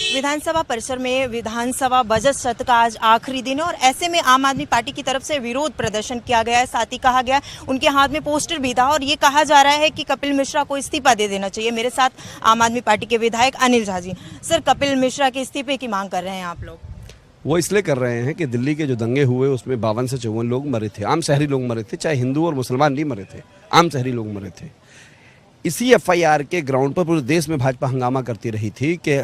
विधानसभा परिसर में विधानसभा बजट सत्र का आज आखिरी दिन है और ऐसे में आम आदमी पार्टी की तरफ से विरोध प्रदर्शन किया गया है। साथ ही कहा गया उनके हाथ में पोस्टर भी था और ये कहा जा रहा है कि कपिल मिश्रा को इस्तीफा दे देना चाहिए। मेरे साथ आम आदमी पार्टी के विधायक अनिल झा जी। सर, कपिल मिश्रा के इस्तीफे की मांग कर रहे हैं आप लोग? वो इसलिए कर रहे हैं कि दिल्ली के जो दंगे हुए उसमें 52 से 54 लोग मरे थे, आम शहरी लोग मरे थे, चाहे हिंदू और मुसलमान नहीं मरे थे, आम शहरी लोग मरे थे। इसी एफआईआर के ग्राउंड पर पूरे देश में भाजपा हंगामा करती रही थी कि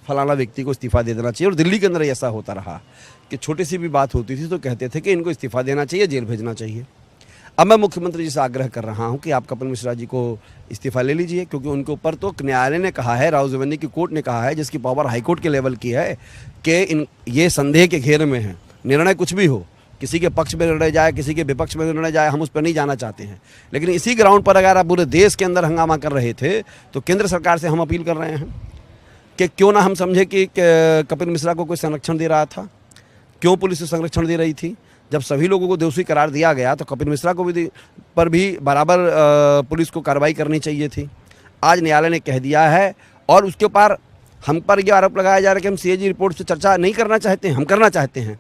फलाना व्यक्ति को इस्तीफा दे देना चाहिए और दिल्ली के अंदर ऐसा होता रहा कि छोटी सी भी बात होती थी तो कहते थे कि इनको इस्तीफा देना चाहिए, जेल भेजना चाहिए। अब मैं मुख्यमंत्री जी से आग्रह कर रहा हूं कि आप कपिल मिश्रा जी को इस्तीफा ले लीजिए, क्योंकि उनके ऊपर तो न्यायालय ने कहा है, राव जवेनी की कोर्ट ने कहा है, जिसकी पावर हाईकोर्ट के लेवल की है कि ये संदेह के घेरे में है। निर्णय कुछ भी हो, किसी के पक्ष में निर्णय जाए, किसी के विपक्ष में निर्णय जाए, हम उस पर नहीं जाना चाहते हैं। लेकिन इसी ग्राउंड पर अगर आप पूरे देश के अंदर हंगामा कर रहे थे तो केंद्र सरकार से हम अपील कर रहे हैं कि क्यों ना हम समझे कि कपिल मिश्रा को कोई संरक्षण दे रहा था, क्यों पुलिस संरक्षण दे रही थी। जब सभी लोगों को दोषी करार दिया गया तो कपिल मिश्रा को भी पर भी बराबर पुलिस को कार्रवाई करनी चाहिए थी। आज न्यायालय ने कह दिया है और उसके ऊपर हम पर यह आरोप लगाया जा रहा है कि हम सीएजी रिपोर्ट से चर्चा नहीं करना चाहते हैं, हम करना चाहते हैं।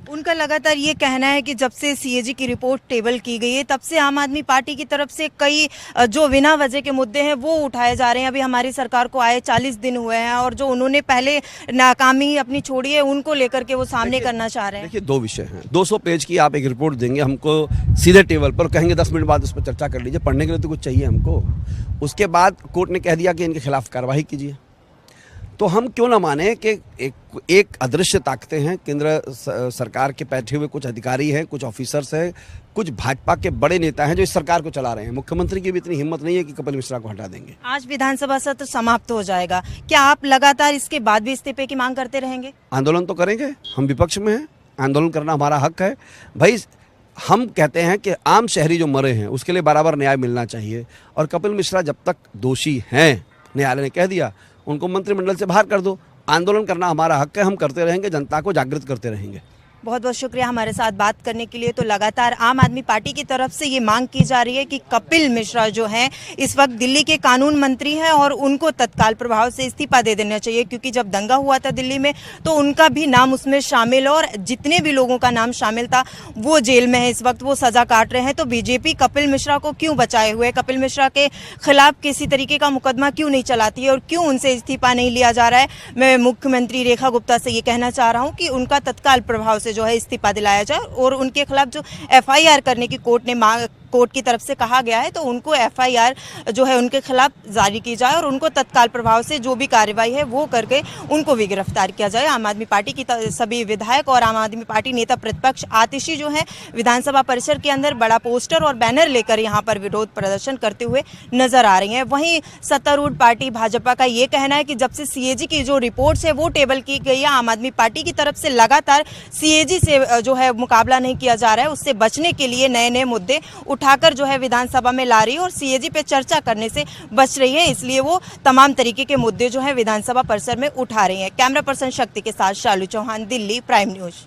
उनका लगातार ये कहना है कि जब से सीएजी की रिपोर्ट टेबल की गई है तब से आम आदमी पार्टी की तरफ से कई जो बिना वजह के मुद्दे हैं वो उठाए जा रहे हैं। अभी हमारी सरकार को आए 40 दिन हुए हैं और जो उन्होंने पहले नाकामी अपनी छोड़ी है उनको लेकर के वो सामने करना चाह रहे हैं। देखिए, दो विषय हैं। 200 पेज की आप एक रिपोर्ट देंगे हमको सीधे टेबल पर, कहेंगे 10 मिनट बाद उस पर चर्चा कर लीजिए। पढ़ने के लिए तो कुछ चाहिए हमको। उसके बाद कोर्ट ने कह दिया कि इनके खिलाफ कार्रवाई कीजिए। तो हम क्यों ना माने कि एक अदृश्य ताकतें हैं, केंद्र सरकार के बैठे हुए कुछ अधिकारी हैं, कुछ ऑफिसर्स हैं, कुछ भाजपा के बड़े नेता हैं जो इस सरकार को चला रहे हैं। मुख्यमंत्री की भी इतनी हिम्मत नहीं है कि कपिल मिश्रा को हटा देंगे। आज विधानसभा सत्र समाप्त हो जाएगा, क्या आप लगातार इसके बाद भी इस्तीफे की मांग करते रहेंगे? आंदोलन तो करेंगे, हम विपक्ष में हैं, आंदोलन करना हमारा हक है भाई। हम कहते हैं कि आम शहरी जो मरे हैं उसके लिए बराबर न्याय मिलना चाहिए और कपिल मिश्रा जब तक दोषी हैं, न्यायालय ने कह दिया, उनको मंत्रिमंडल से बाहर कर दो। आंदोलन करना हमारा हक है, हम करते रहेंगे, जनता को जागृत करते रहेंगे। बहुत बहुत शुक्रिया हमारे साथ बात करने के लिए। तो लगातार आम आदमी पार्टी की तरफ से ये मांग की जा रही है कि कपिल मिश्रा जो हैं इस वक्त दिल्ली के कानून मंत्री हैं और उनको तत्काल प्रभाव से इस्तीफा दे देना चाहिए, क्योंकि जब दंगा हुआ था दिल्ली में तो उनका भी नाम उसमें शामिल और जितने भी लोगों का नाम शामिल था वो जेल में है इस वक्त, वो सजा काट रहे हैं। तो बीजेपी कपिल मिश्रा को क्यों बचाए हुए, कपिल मिश्रा के खिलाफ किसी तरीके का मुकदमा क्यों नहीं चलाती है और क्यों उनसे इस्तीफा नहीं लिया जा रहा है? मैं मुख्यमंत्री रेखा गुप्ता से ये कहना चाह रहा हूँ कि उनका तत्काल प्रभाव से जो है इस्तीफा दिलाया जाए और उनके खिलाफ जो एफआईआर करने की कोर्ट की तरफ से कहा गया है तो उनको एफआईआर जो है उनके खिलाफ जारी की जाए और उनको तत्काल प्रभाव से जो भी कार्रवाई है वो करके उनको भी गिरफ्तार किया जाए। आम आदमी पार्टी की सभी विधायक और आम आदमी पार्टी नेता प्रतिपक्ष आतिशी जो है विधानसभा परिसर के अंदर बड़ा पोस्टर और बैनर लेकर यहाँ पर विरोध प्रदर्शन करते हुए नजर आ रही हैं। वहीं सत्तारूढ़ पार्टी भाजपा का ये कहना है कि जब से सीएजी की जो रिपोर्ट्स है वो टेबल की गई है, आम आदमी पार्टी की तरफ से लगातार सीएजी से जो है मुकाबला नहीं किया जा रहा है, उससे बचने के लिए नए नए मुद्दे उठाकर जो है विधानसभा में ला रही है और सीएजी पे चर्चा करने से बच रही है, इसलिए वो तमाम तरीके के मुद्दे जो है विधानसभा परिसर में उठा रही है। कैमरा पर्सन शक्ति के साथ शालू चौहान, दिल्ली, प्राइम न्यूज।